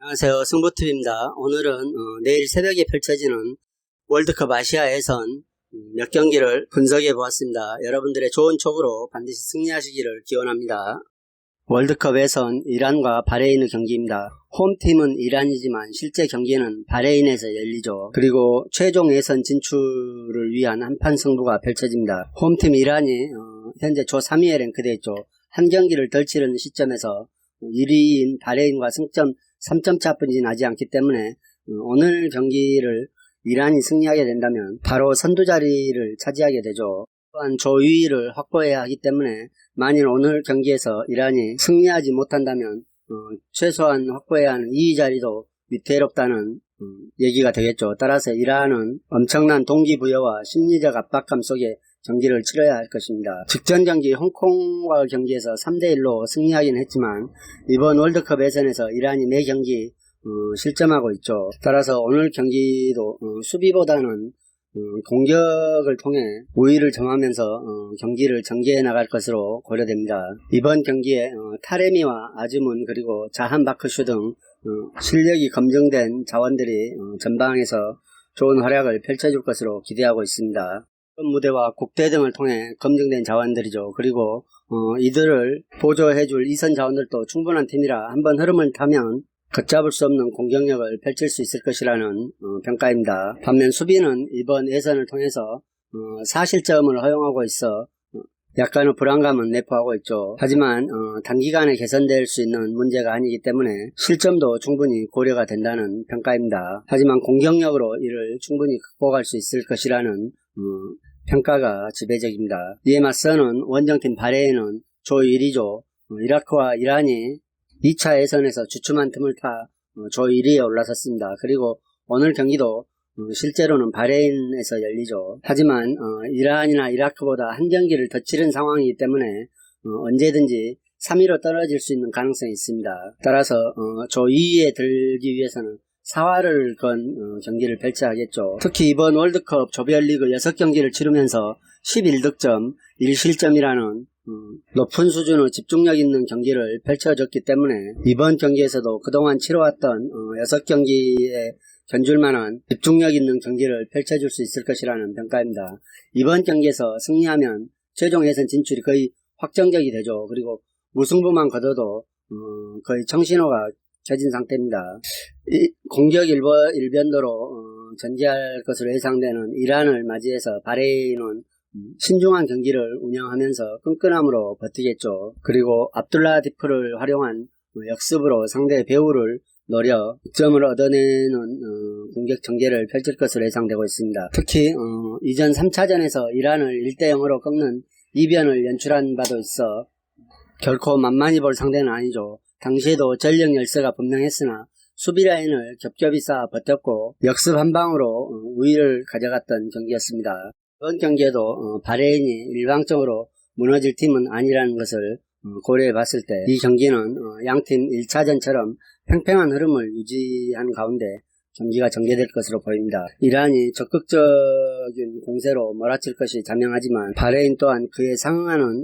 안녕하세요. 승부TV입니다. 오늘은 내일 새벽에 펼쳐지는 월드컵 아시아 예선 몇 경기를 분석해 보았습니다. 여러분들의 좋은 촉으로 반드시 승리하시기를 기원합니다. 월드컵 예선 이란과 바레인의 경기입니다. 홈팀은 이란이지만 실제 경기는 바레인에서 열리죠. 그리고 최종 예선 진출을 위한 한판 승부가 펼쳐집니다. 홈팀 이란이 현재 조 3위에 랭크되어 있죠. 한 경기를 덜 치르는 시점에서 1위인 바레인과 승점 3점 차뿐이 나지 않기 때문에 오늘 경기를 이란이 승리하게 된다면 바로 선두 자리를 차지하게 되죠. 또한 조 2위를 확보해야 하기 때문에 만일 오늘 경기에서 이란이 승리하지 못한다면 최소한 확보해야 하는 2위 자리도 위태롭다는 얘기가 되겠죠. 따라서 이란은 엄청난 동기부여와 심리적 압박감 속에 경기를 치러야 할 것입니다. 직전 경기 홍콩과 경기에서 3대1로 승리하긴 했지만 이번 월드컵 예선에서 이란이 매 경기 실점하고 있죠. 따라서 오늘 경기도 수비보다는 공격을 통해 우위를 점하면서 경기를 전개해 나갈 것으로 고려됩니다. 이번 경기에 타레미와 아즈문 그리고 자한 바크슈 등 실력이 검증된 자원들이 전방에서 좋은 활약을 펼쳐줄 것으로 기대하고 있습니다. 무대와 국대 등을 통해 검증된 자원들이죠. 그리고 이들을 보조해줄 이선 자원들도 충분한 팀이라 한번 흐름을 타면 걷잡을 수 없는 공격력을 펼칠 수 있을 것이라는 평가입니다. 반면 수비는 이번 예선을 통해서 4실점을 허용하고 있어 약간의 불안감은 내포하고 있죠. 하지만 단기간에 개선될 수 있는 문제가 아니기 때문에 실점도 충분히 고려가 된다는 평가입니다. 하지만 공격력으로 이를 충분히 극복할 수 있을 것이라는 평가가 지배적입니다. 이에 맞서는 원정팀 바레인은 조 1위죠. 이라크와 이란이 2차 예선에서 주춤한 틈을 타 조 1위에 올라섰습니다. 그리고 오늘 경기도 실제로는 바레인에서 열리죠. 하지만 이란이나 이라크보다 한 경기를 더 치른 상황이기 때문에 언제든지 3위로 떨어질 수 있는 가능성이 있습니다. 따라서 조 2위에 들기 위해서는 사활을 건 경기를 펼쳐야 하겠죠. 특히 이번 월드컵 조별리그 6경기를 치르면서 11득점, 1실점이라는 높은 수준의 집중력 있는 경기를 펼쳐줬기 때문에 이번 경기에서도 그동안 치러왔던 6경기에 견줄만한 집중력 있는 경기를 펼쳐줄 수 있을 것이라는 평가입니다. 이번 경기에서 승리하면 최종 예선 진출이 거의 확정적이 되죠. 그리고 무승부만 거둬도 거의 청신호가 켜진 상태입니다. 공격 일변도로 전개할 것으로 예상되는 이란을 맞이해서 바레인은 신중한 경기를 운영하면서 끈끈함으로 버티겠죠. 그리고 압둘라 디프를 활용한 역습으로 상대의 배후를 노려 득점을 얻어내는 공격 전개를 펼칠 것으로 예상되고 있습니다. 특히 이전 3차전에서 이란을 1대0으로 꺾는 이변을 연출한 바도 있어 결코 만만히 볼 상대는 아니죠. 당시에도 전력 열세가 분명했으나 수비 라인을 겹겹이 쌓아 버텼고 역습 한 방으로 우위를 가져갔던 경기였습니다. 이번 경기에도 바레인이 일방적으로 무너질 팀은 아니라는 것을 고려해 봤을 때 이 경기는 양팀 1차전처럼 팽팽한 흐름을 유지한 가운데 경기가 전개될 것으로 보입니다. 이란이 적극적인 공세로 몰아칠 것이 자명하지만 바레인 또한 그에 상응하는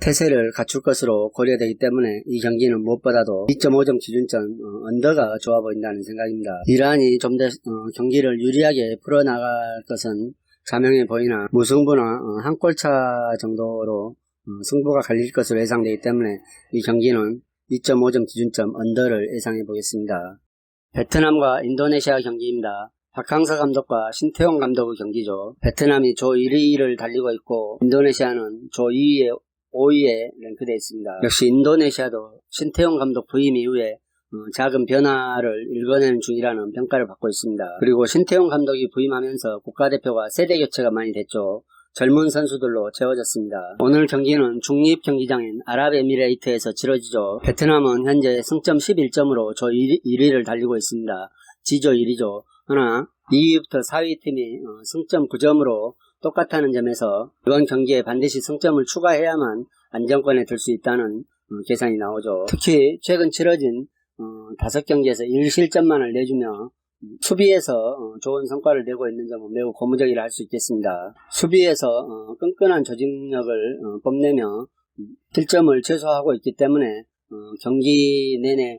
태세를 갖출 것으로 고려되기 때문에 이 경기는 무엇보다도 2.5점 기준점 언더가 좋아 보인다는 생각입니다. 이란이 좀 더 경기를 유리하게 풀어나갈 것은 자명해 보이나 무승부나 한 골차 정도로 승부가 갈릴 것으로 예상되기 때문에 이 경기는 2.5점 기준점 언더를 예상해 보겠습니다. 베트남과 인도네시아 경기입니다. 박항서 감독과 신태용 감독의 경기죠. 베트남이 조 1위를 달리고 있고 인도네시아는 조 2위에 5위에 랭크되어 있습니다. 역시 인도네시아도 신태용 감독 부임 이후에 작은 변화를 일궈내는 중이라는 평가를 받고 있습니다. 그리고 신태용 감독이 부임하면서 국가대표가 세대 교체가 많이 됐죠. 젊은 선수들로 채워졌습니다. 오늘 경기는 중립 경기장인 아랍에미레이트에서 치러지죠. 베트남은 현재 승점 11점으로 조 1위를 달리고 있습니다. 지조 1위죠. 그러나 2위부터 4위 팀이 승점 9점으로 똑같다는 점에서 이번 경기에 반드시 승점을 추가해야만 안정권에 들 수 있다는 계산이 나오죠. 특히 최근 치러진 5경기에서 1실점만을 내주며 수비에서 좋은 성과를 내고 있는 점은 매우 고무적이라 할 수 있겠습니다. 수비에서 끈끈한 조직력을 뽐내며 실점을 최소화하고 있기 때문에 경기 내내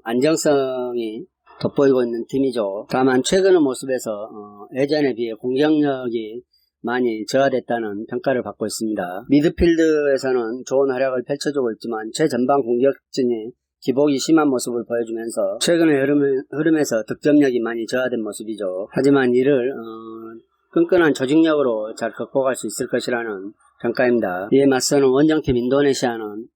안정성이 돋보이고 있는 팀이죠. 다만 최근의 모습에서 예전에 비해 공격력이 많이 저하됐다는 평가를 받고 있습니다. 미드필드에서는 좋은 활약을 펼쳐주고 있지만 최전방 공격진이 기복이 심한 모습을 보여주면서 최근의 흐름에서 득점력이 많이 저하된 모습이죠. 하지만 이를 끈끈한 조직력으로 잘 극복할 수 있을 것이라는 평가입니다. 이에 맞서는 원정팀 인도네시아는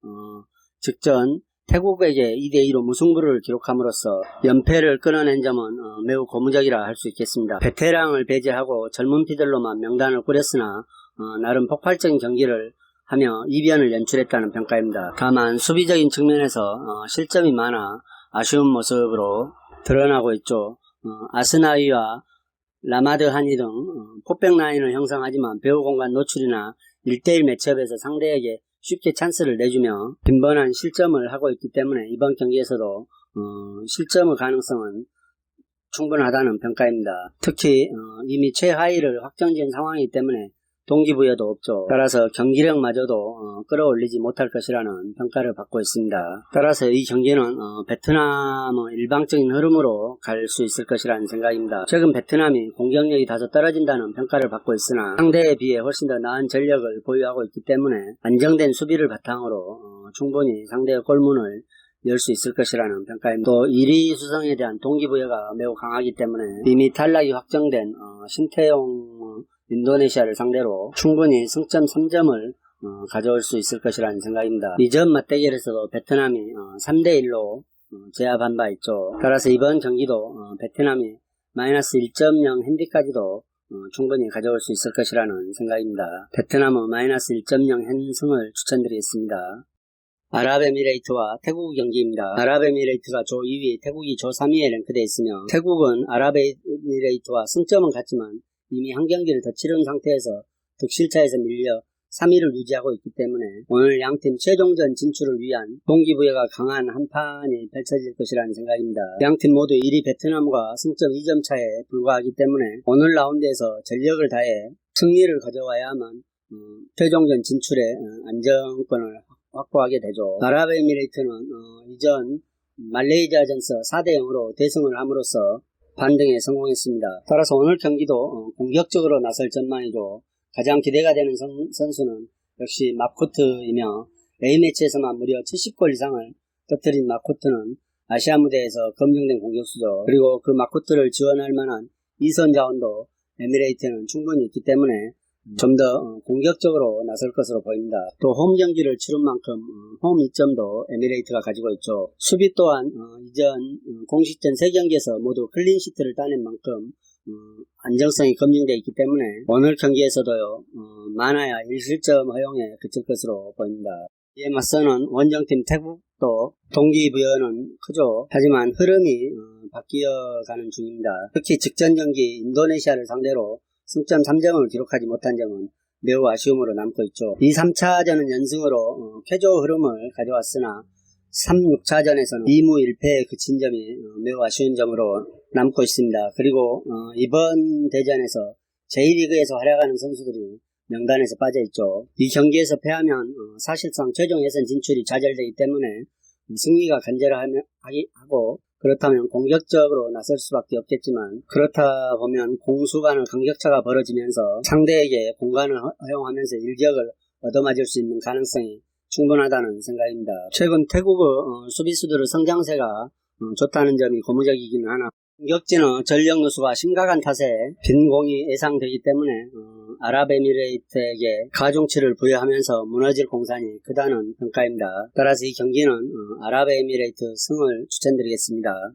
직전 태국에게 2대2로 무승부를 기록함으로써 연패를 끊어낸 점은 매우 고무적이라 할 수 있겠습니다. 베테랑을 배제하고 젊은 피들로만 명단을 꾸렸으나 나름 폭발적인 경기를 하며 이변을 연출했다는 평가입니다. 다만 수비적인 측면에서 실점이 많아 아쉬운 모습으로 드러나고 있죠. 아스나위와 라마드 하니 등 포백 라인을 형성하지만 배후 공간 노출이나 1대1 매치업에서 상대에게 쉽게 찬스를 내주며 빈번한 실점을 하고 있기 때문에 이번 경기에서도 실점의 가능성은 충분하다는 평가입니다. 특히 이미 최하위를 확정지은 상황이기 때문에 동기부여도 없죠. 따라서 경기력마저도 끌어올리지 못할 것이라는 평가를 받고 있습니다. 따라서 이 경기는 베트남의 일방적인 흐름으로 갈 수 있을 것이라는 생각입니다. 최근 베트남이 공격력이 다소 떨어진다는 평가를 받고 있으나 상대에 비해 훨씬 더 나은 전력을 보유하고 있기 때문에 안정된 수비를 바탕으로 충분히 상대의 골문을 열 수 있을 것이라는 평가입니다. 또 1위 수성에 대한 동기부여가 매우 강하기 때문에 이미 탈락이 확정된 신태용 인도네시아를 상대로 충분히 승점 3점을 가져올 수 있을 것이라는 생각입니다. 이전 맞대결에서도 베트남이 3대1로 제압한 바 있죠. 따라서 이번 경기도 베트남이 마이너스 1.0 핸디까지도 충분히 가져올 수 있을 것이라는 생각입니다. 베트남은 마이너스 1.0 핸승을 추천드리겠습니다. 아랍에미레이트와 태국 경기입니다. 아랍에미레이트가 조 2위, 태국이 조 3위에 랭크되어 있으며 태국은 아랍에미레이트와 승점은 같지만 이미 한 경기를 더 치른 상태에서 득실차에서 밀려 3위를 유지하고 있기 때문에 오늘 양팀 최종전 진출을 위한 동기부여가 강한 한판이 펼쳐질 것이라는 생각입니다. 양팀 모두 1위 베트남과 승점 2점 차에 불과하기 때문에 오늘 라운드에서 전력을 다해 승리를 가져와야만 최종전 진출에 안정권을 확보하게 되죠. 아랍에미레이트는 이전 말레이시아전서 4대0으로 대승을 함으로써 반등에 성공했습니다. 따라서 오늘 경기도 공격적으로 나설 전망이죠. 가장 기대가 되는 선수는 역시 마코트이며 A매치에서만 무려 70골 이상을 터뜨린 마코트는 아시아 무대에서 검증된 공격수죠. 그리고 그 마코트를 지원할 만한 이선 자원도 에미레이트는 충분히 있기 때문에 좀 더 공격적으로 나설 것으로 보입니다. 또 홈 경기를 치른 만큼 홈 이점도 에미레이트가 가지고 있죠. 수비 또한 이전 공식전 3경기에서 모두 클린시트를 따낸 만큼 안정성이 검증되어 있기 때문에 오늘 경기에서도요 많아야 1실점 허용에 그칠 것으로 보입니다. 이에 맞서는 원정팀 태국도 동기부여는 크죠. 하지만 흐름이 바뀌어가는 중입니다. 특히 직전 경기 인도네시아를 상대로 승점 3점을 기록하지 못한 점은 매우 아쉬움으로 남고 있죠. 2, 3차전은 연승으로 쾌조 흐름을 가져왔으나 3, 6차전에서는 2무 1패에 그친 점이 매우 아쉬운 점으로 남고 있습니다. 그리고 이번 대전에서 제1리그에서 활약하는 선수들이 명단에서 빠져있죠. 이 경기에서 패하면 사실상 최종 예선 진출이 좌절되기 때문에 승리가 간절하고 그렇다면 공격적으로 나설 수밖에 없겠지만 그렇다 보면 공수 간의 간격차가 벌어지면서 상대에게 공간을 허용하면서 일격을 얻어맞을 수 있는 가능성이 충분하다는 생각입니다. 최근 태국의 수비수들의 성장세가 좋다는 점이 고무적이기는 하나 공격진의 전력 누수가 심각한 탓에 빈 공이 예상되기 때문에 아랍에미레이트에게 가중치를 부여하면서 무너질 공산이 크다는 평가입니다. 따라서 이 경기는 아랍에미레이트 승을 추천드리겠습니다.